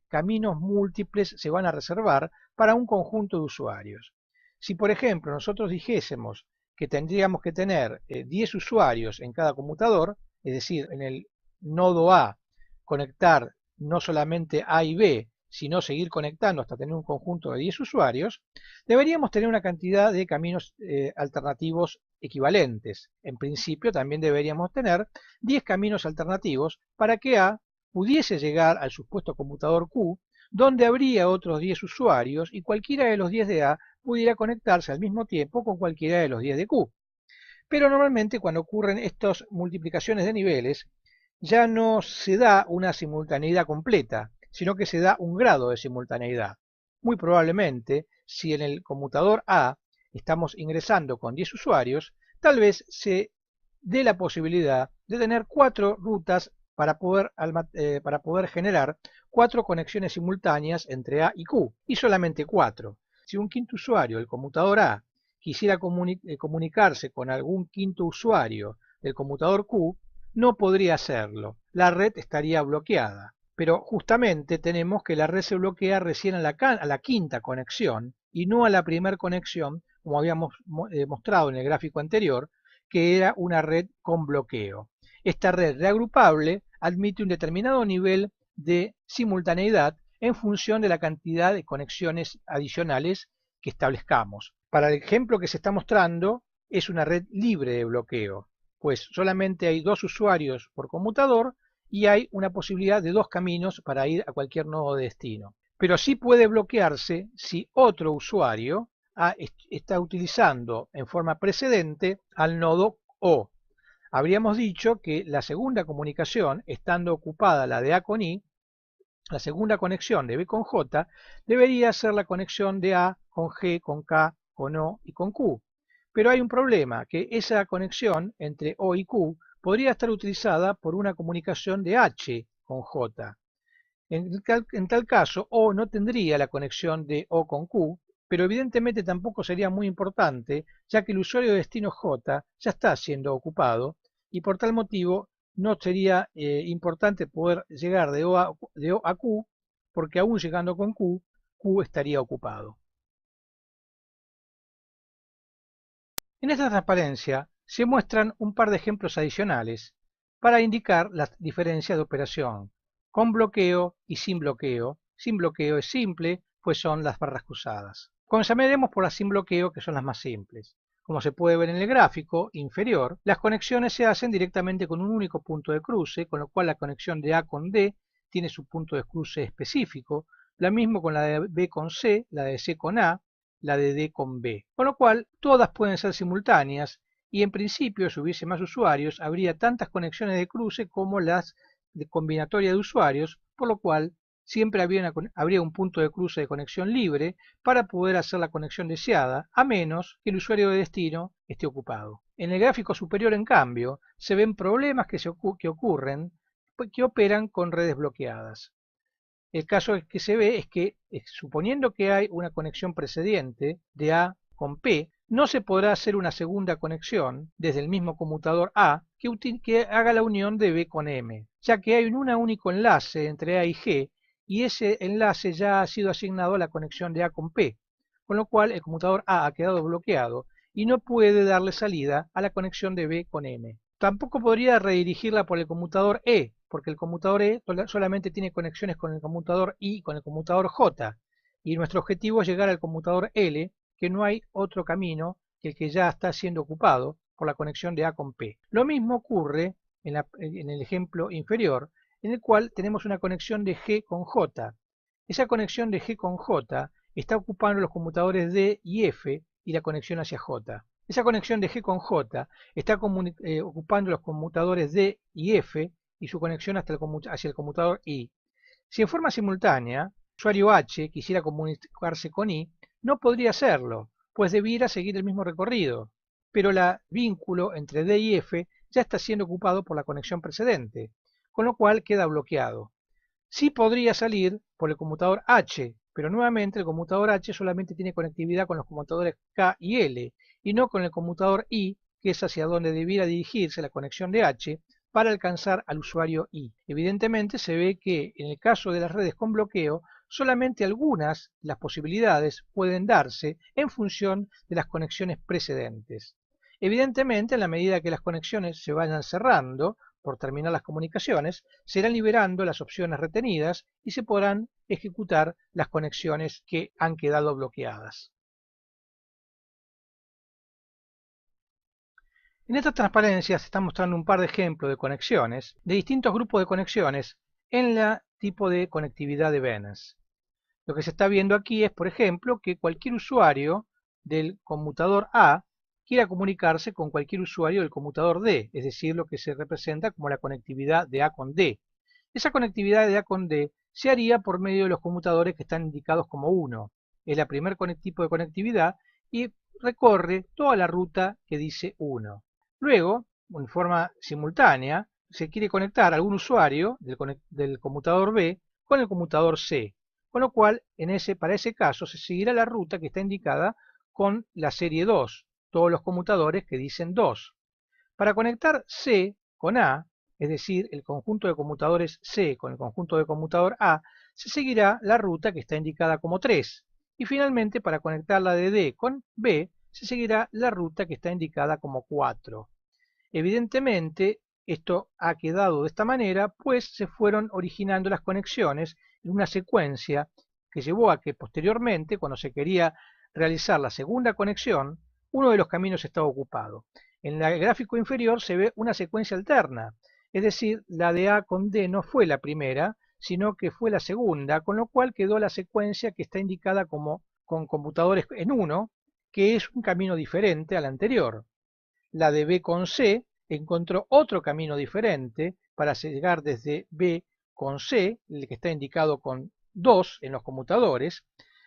caminos múltiples se van a reservar para un conjunto de usuarios. Si, por ejemplo, nosotros dijésemos que tendríamos que tener 10 usuarios en cada conmutador, es decir, en el nodo A conectar no solamente A y B, sino seguir conectando hasta tener un conjunto de 10 usuarios, deberíamos tener una cantidad de caminos alternativos equivalentes. En principio también deberíamos tener 10 caminos alternativos para que A pudiese llegar al supuesto conmutador Q, donde habría otros 10 usuarios y cualquiera de los 10 de A pudiera conectarse al mismo tiempo con cualquiera de los 10 de Q. Pero normalmente cuando ocurren estas multiplicaciones de niveles, ya no se da una simultaneidad completa, sino que se da un grado de simultaneidad. Muy probablemente, si en el conmutador A estamos ingresando con 10 usuarios, tal vez se dé la posibilidad de tener 4 rutas para poder generar 4 conexiones simultáneas entre A y Q, y solamente 4. Si un quinto usuario del conmutador A quisiera comunicarse con algún quinto usuario del conmutador Q, no podría hacerlo. La red estaría bloqueada. Pero justamente tenemos que la red se bloquea recién a la quinta conexión y no a la primera conexión, como habíamos mostrado en el gráfico anterior, que era una red con bloqueo. Esta red reagrupable admite un determinado nivel de simultaneidad en función de la cantidad de conexiones adicionales que establezcamos. Para el ejemplo que se está mostrando, es una red libre de bloqueo, pues solamente hay 2 usuarios por conmutador y hay una posibilidad de 2 caminos para ir a cualquier nodo de destino. Pero sí puede bloquearse si otro usuario está utilizando en forma precedente al nodo O. Habríamos dicho que la segunda comunicación, estando ocupada la de A con I, la segunda conexión de B con J debería ser la conexión de A con G, con K, con O y con Q. Pero hay un problema, que esa conexión entre O y Q podría estar utilizada por una comunicación de H con J. En tal caso, O no tendría la conexión de O con Q, pero evidentemente tampoco sería muy importante, ya que el usuario de destino J ya está siendo ocupado y por tal motivo no sería importante poder llegar de O a Q, porque aún llegando con Q, Q estaría ocupado. En esta transparencia se muestran un par de ejemplos adicionales para indicar la diferencia de operación, con bloqueo y sin bloqueo. Sin bloqueo es simple, pues son las barras cruzadas. Comenzaremos por las sin bloqueo, que son las más simples. Como se puede ver en el gráfico inferior, las conexiones se hacen directamente con un único punto de cruce, con lo cual la conexión de A con D tiene su punto de cruce específico, lo mismo con la de B con C, la de C con A, la de D con B, con lo cual todas pueden ser simultáneas y en principio si hubiese más usuarios habría tantas conexiones de cruce como las de combinatoria de usuarios, por lo cual siempre habría un punto de cruce de conexión libre para poder hacer la conexión deseada, a menos que el usuario de destino esté ocupado. En el gráfico superior, en cambio, se ven problemas que ocurren que operan con redes bloqueadas. El caso que se ve es que, suponiendo que hay una conexión precedente de A con P, no se podrá hacer una segunda conexión desde el mismo conmutador A que haga la unión de B con M, ya que hay un único enlace entre A y G y ese enlace ya ha sido asignado a la conexión de A con P, con lo cual el conmutador A ha quedado bloqueado y no puede darle salida a la conexión de B con M. Tampoco podría redirigirla por el conmutador E, porque el conmutador E solamente tiene conexiones con el conmutador I y con el conmutador J, y nuestro objetivo es llegar al conmutador L, que no hay otro camino que el que ya está siendo ocupado por la conexión de A con P. Lo mismo ocurre en el ejemplo inferior, en el cual tenemos una conexión de G con J. Esa conexión de G con J está ocupando los conmutadores D y F y la conexión hacia J. Esa conexión de G con J está ocupando los conmutadores D y F y su conexión hacia el conmutador I. Si en forma simultánea el usuario H quisiera comunicarse con I, no podría hacerlo, pues debiera seguir el mismo recorrido, pero el vínculo entre D y F ya está siendo ocupado por la conexión precedente, con lo cual queda bloqueado. Sí podría salir por el conmutador H, pero nuevamente el conmutador H solamente tiene conectividad con los conmutadores K y L, y no con el conmutador I, que es hacia donde debiera dirigirse la conexión de H para alcanzar al usuario I. Evidentemente se ve que en el caso de las redes con bloqueo, solamente algunas de las posibilidades pueden darse en función de las conexiones precedentes. Evidentemente, en la medida que las conexiones se vayan cerrando, por terminar las comunicaciones, se irán liberando las opciones retenidas y se podrán ejecutar las conexiones que han quedado bloqueadas. En esta transparencia se está mostrando un par de ejemplos de conexiones de distintos grupos de conexiones en el tipo de conectividad de VNS. Lo que se está viendo aquí es, por ejemplo, que cualquier usuario del conmutador A quiera comunicarse con cualquier usuario del conmutador D, es decir, lo que se representa como la conectividad de A con D. Esa conectividad de A con D se haría por medio de los conmutadores que están indicados como 1. Es el primer tipo de conectividad y recorre toda la ruta que dice 1. Luego, en forma simultánea, se quiere conectar a algún usuario del conmutador B con el conmutador C, con lo cual para ese caso se seguirá la ruta que está indicada con la serie 2, todos los conmutadores que dicen 2. Para conectar C con A, es decir, el conjunto de conmutadores C con el conjunto de conmutador A, se seguirá la ruta que está indicada como 3. Y finalmente, para conectar la de D con B, se seguirá la ruta que está indicada como 4. Evidentemente, esto ha quedado de esta manera, pues se fueron originando las conexiones en una secuencia que llevó a que posteriormente, cuando se quería realizar la segunda conexión, uno de los caminos estaba ocupado. En el gráfico inferior se ve una secuencia alterna, es decir, la de A con D no fue la primera, sino que fue la segunda, con lo cual quedó la secuencia que está indicada como con computadores en 1, que es un camino diferente al anterior. La de B con C encontró otro camino diferente para llegar desde B con C, el que está indicado con 2 en los conmutadores.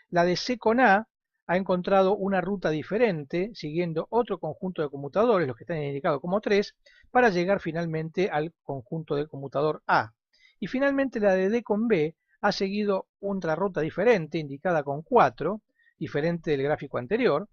La de C con A ha encontrado una ruta diferente, siguiendo otro conjunto de conmutadores, los que están indicados como 3, para llegar finalmente al conjunto del conmutador A. Y finalmente la de D con B ha seguido otra ruta diferente, indicada con 4, diferente del gráfico anterior,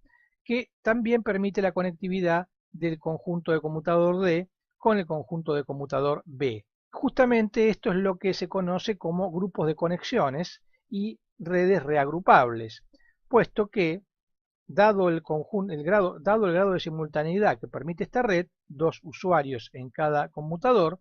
que también permite la conectividad del conjunto de conmutador D con el conjunto de conmutador B. Justamente esto es lo que se conoce como grupos de conexiones y redes reagrupables, puesto que, dado el grado de simultaneidad que permite esta red, 2 usuarios en cada conmutador,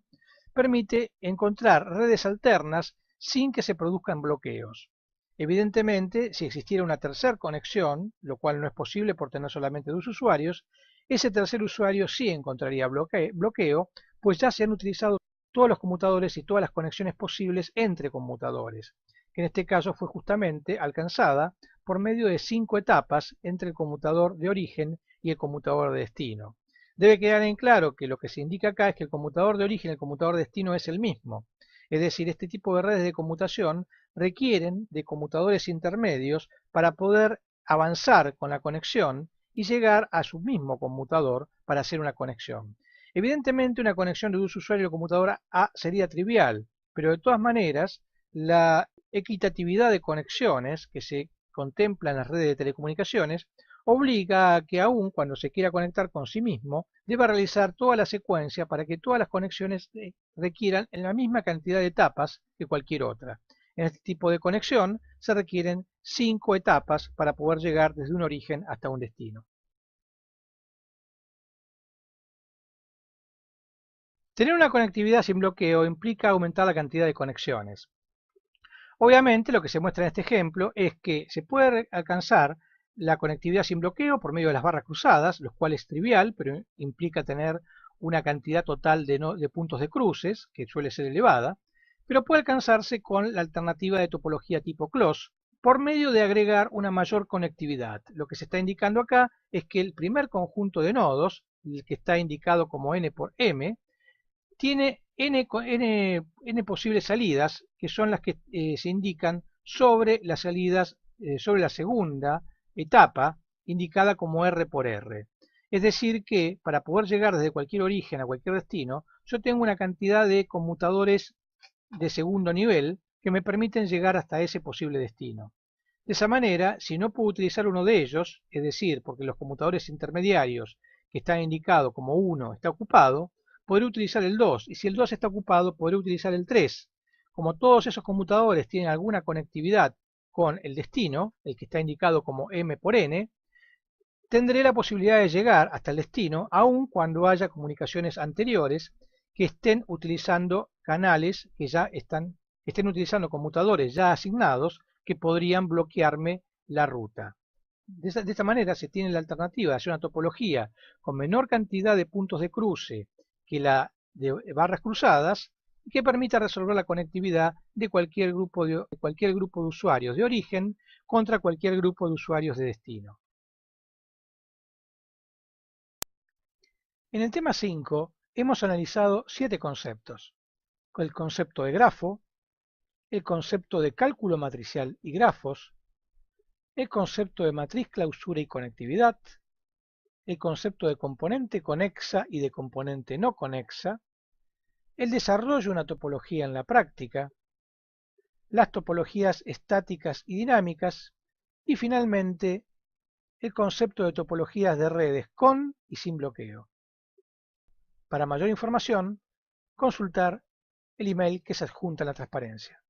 permite encontrar redes alternas sin que se produzcan bloqueos. Evidentemente, si existiera una tercera conexión, lo cual no es posible por tener solamente 2 usuarios, ese tercer usuario sí encontraría bloqueo, pues ya se han utilizado todos los conmutadores y todas las conexiones posibles entre conmutadores, que en este caso fue justamente alcanzada por medio de 5 etapas entre el conmutador de origen y el conmutador de destino. Debe quedar en claro que lo que se indica acá es que el conmutador de origen y el conmutador de destino es el mismo. Es decir, este tipo de redes de conmutación requieren de conmutadores intermedios para poder avanzar con la conexión y llegar a su mismo conmutador para hacer una conexión. Evidentemente, una conexión de un usuario de computadora A sería trivial, pero de todas maneras, la equitatividad de conexiones que se contempla en las redes de telecomunicaciones obliga a que aun cuando se quiera conectar con sí mismo, deba realizar toda la secuencia para que todas las conexiones requieran la misma cantidad de etapas que cualquier otra. En este tipo de conexión se requieren 5 etapas para poder llegar desde un origen hasta un destino. Tener una conectividad sin bloqueo implica aumentar la cantidad de conexiones. Obviamente, lo que se muestra en este ejemplo es que se puede alcanzar la conectividad sin bloqueo por medio de las barras cruzadas, lo cual es trivial, pero implica tener una cantidad total de puntos de cruces, que suele ser elevada, pero puede alcanzarse con la alternativa de topología tipo close, por medio de agregar una mayor conectividad. Lo que se está indicando acá es que el primer conjunto de nodos, el que está indicado como n por m, tiene n posibles salidas, que son las que se indican sobre las salidas, sobre la segunda etapa, indicada como R por R. Es decir que para poder llegar desde cualquier origen a cualquier destino, yo tengo una cantidad de conmutadores de segundo nivel que me permiten llegar hasta ese posible destino. De esa manera, si no puedo utilizar uno de ellos, es decir, porque los conmutadores intermediarios que están indicados como 1 está ocupado, podré utilizar el 2, y si el 2 está ocupado, podré utilizar el 3. Como todos esos conmutadores tienen alguna conectividad con el destino, el que está indicado como m por n, tendré la posibilidad de llegar hasta el destino, aun cuando haya comunicaciones anteriores que estén utilizando canales que ya estén utilizando conmutadores ya asignados que podrían bloquearme la ruta. De esta manera se tiene la alternativa de hacer una topología con menor cantidad de puntos de cruce que la de barras cruzadas, y que permita resolver la conectividad de cualquier grupo de usuarios de origen contra cualquier grupo de usuarios de destino. En el tema 5 hemos analizado 7 conceptos: el concepto de grafo, el concepto de cálculo matricial y grafos, el concepto de matriz, clausura y conectividad, el concepto de componente conexa y de componente no conexa, el desarrollo de una topología en la práctica, las topologías estáticas y dinámicas, y finalmente el concepto de topologías de redes con y sin bloqueo. Para mayor información, consultar el email que se adjunta en la transparencia.